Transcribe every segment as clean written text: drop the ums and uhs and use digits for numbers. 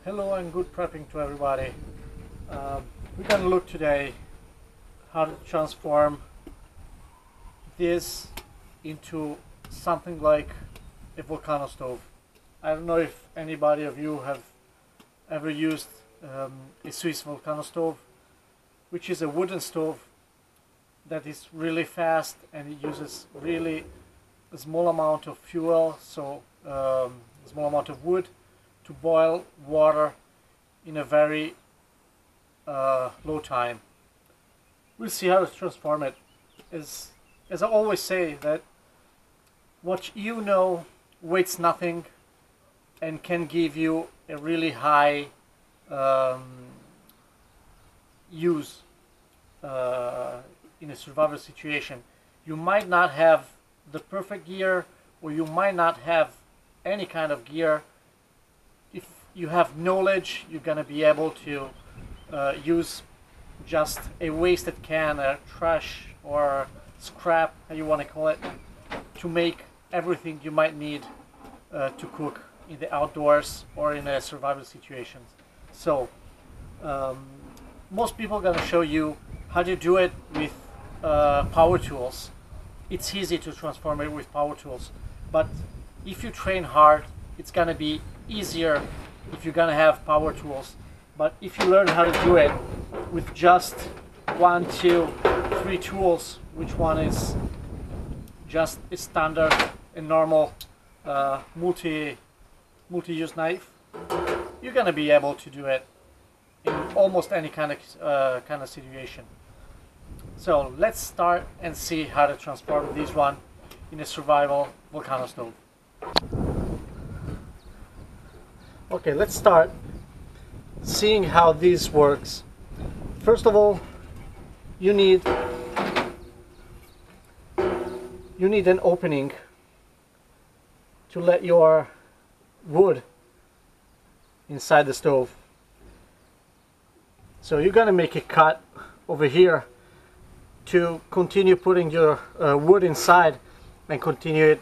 Hello and good prepping to everybody. We're going to look today how to transform this into something like a volcano stove. I don't know if anybody of you have ever used a Swiss volcano stove, which is a wooden stove that is really fast and it uses really a small amount of fuel, so a small amount of wood to boil water in a very low time. We'll see how to transform it. As I always say, that what you know weighs nothing and can give you a really high use in a survival situation. You might not have the perfect gear, or you might not have any kind of gear. If you have knowledge, you're gonna be able to use just a wasted can, a trash or scrap, how you want to call it, to make everything you might need to cook in the outdoors or in a survival situation. So most people are gonna show you how to do it with power tools. It's easy to transform it with power tools, but if you train hard, it's gonna be easier if you're gonna have power tools. But if you learn how to do it with just 1, 2, 3 tools, which one is just a standard and normal multi-use knife, you're gonna be able to do it in almost any kind of situation. So let's start and see how to transform this one in a survival volcano stove. Okay, let's start seeing how this works. First of all, you need an opening to let your wood inside the stove. So you're gonna make a cut over here to continue putting your wood inside and continue it,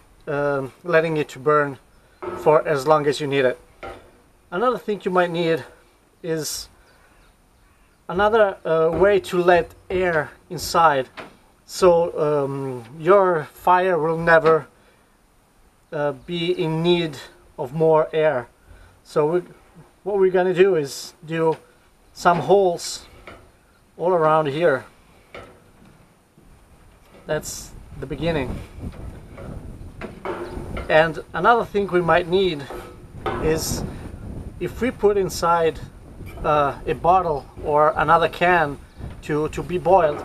letting it to burn for as long as you need it. Another thing you might need is another way to let air inside, so your fire will never be in need of more air. So what we're gonna do is do some holes all around here. That's the beginning. And another thing we might need is, if we put inside a bottle or another can to be boiled,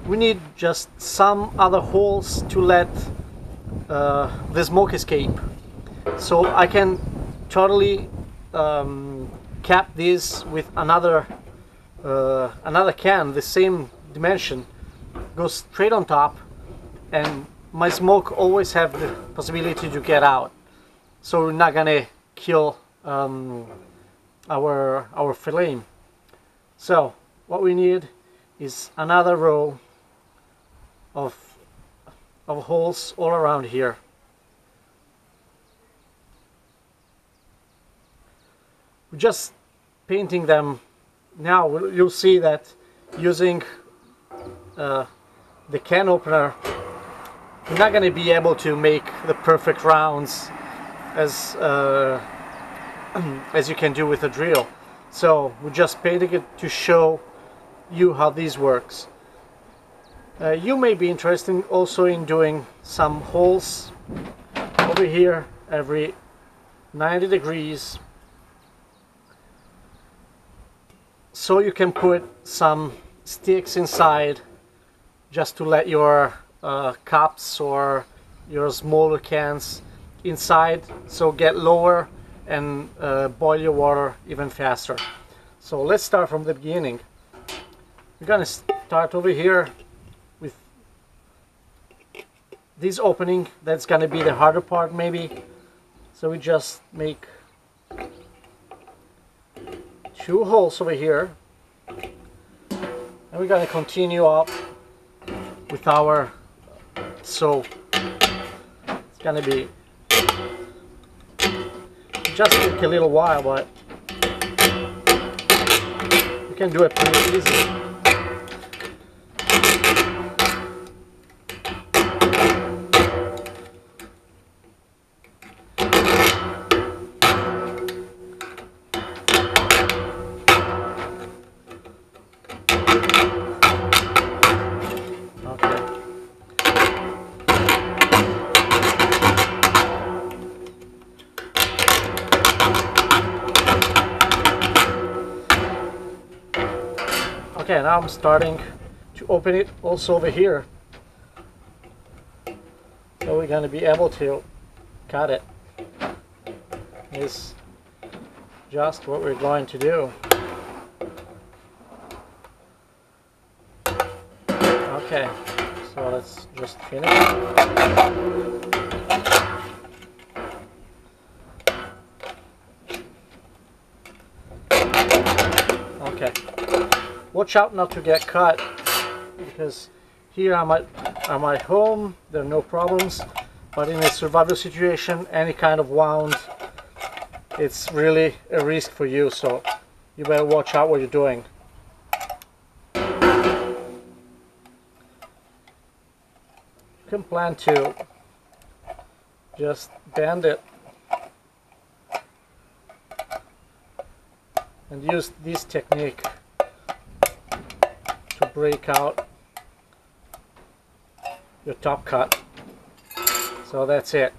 we need just some other holes to let the smoke escape. So I can totally cap this with another can, the same dimension, goes straight on top, and my smoke always have the possibility to get out, so we're not gonna kill our flame. So what we need is another row of holes all around here. We're just painting them now. You'll see that using the can opener, you're not going to be able to make the perfect rounds as you can do with a drill. So we're just painting it to show you how this works. You may be interested also in doing some holes over here every 90 degrees, so you can put some sticks inside just to let your cups or your smaller cans inside, so get lower and boil your water even faster. So let's start from the beginning. We're gonna start over here with this opening. That's gonna be the harder part maybe. So we just make 2 holes over here, and we're gonna continue up with our soap. It's gonna be just take a little while, but You can do it pretty easy. Okay, now I'm starting to open it also over here. So we're going to be able to cut it. Is just what we're going to do. Okay, so let's just finish. Okay. Watch out not to get cut, because here I'm at home, there are no problems, but in a survival situation, any kind of wound, it's really a risk for you, so you better watch out what you're doing. You can plan to just bend it and use this technique to break out your top cut. So that's it.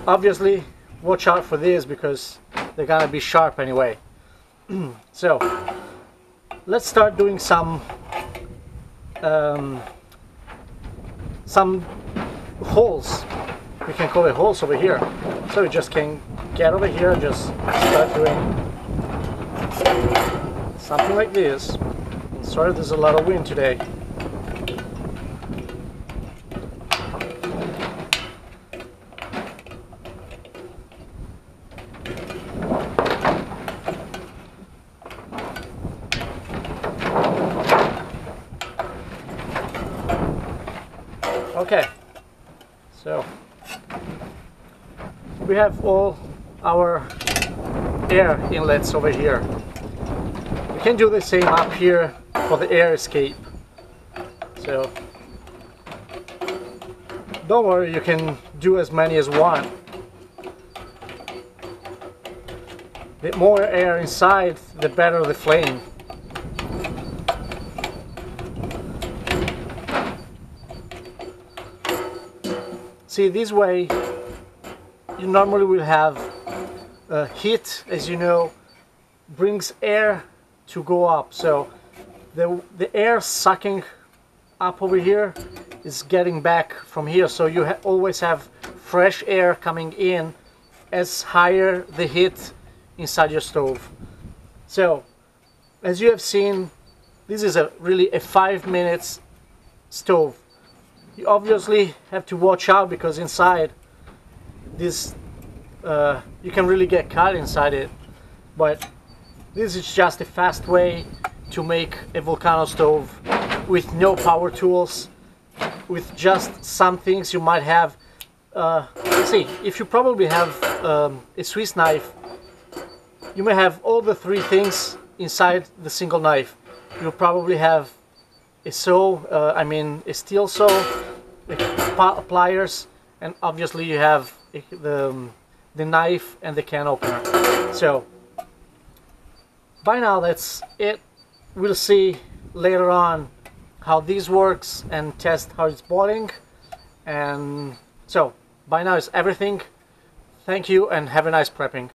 Obviously watch out for these because they're gonna be sharp anyway. So let's start doing some holes. We can call it holes over here. So you just can get over here and just start doing something like this. Sorry, there's a lot of wind today. Okay, so we have all our air inlets over here. We can do the same up here for the air escape. So don't worry, you can do as many as one. The more air inside, the better the flame. See, this way you normally will have heat, as you know, brings air to go up. So the air sucking up over here is getting back from here. So you always have fresh air coming in as higher the heat inside your stove. So as you have seen, this is really a 5 minutes stove. You obviously have to watch out because inside this you can really get cut inside it, but this is just a fast way to make a volcano stove with no power tools, with just some things you might have. See, if you probably have a Swiss knife, you may have all the three things inside the single knife. You'll probably have a saw, a steel saw, pliers, and obviously you have the knife and the can opener. So by now that's it. We'll see later on how this works and test how it's boiling. And so by now it's everything. Thank you and have a nice prepping.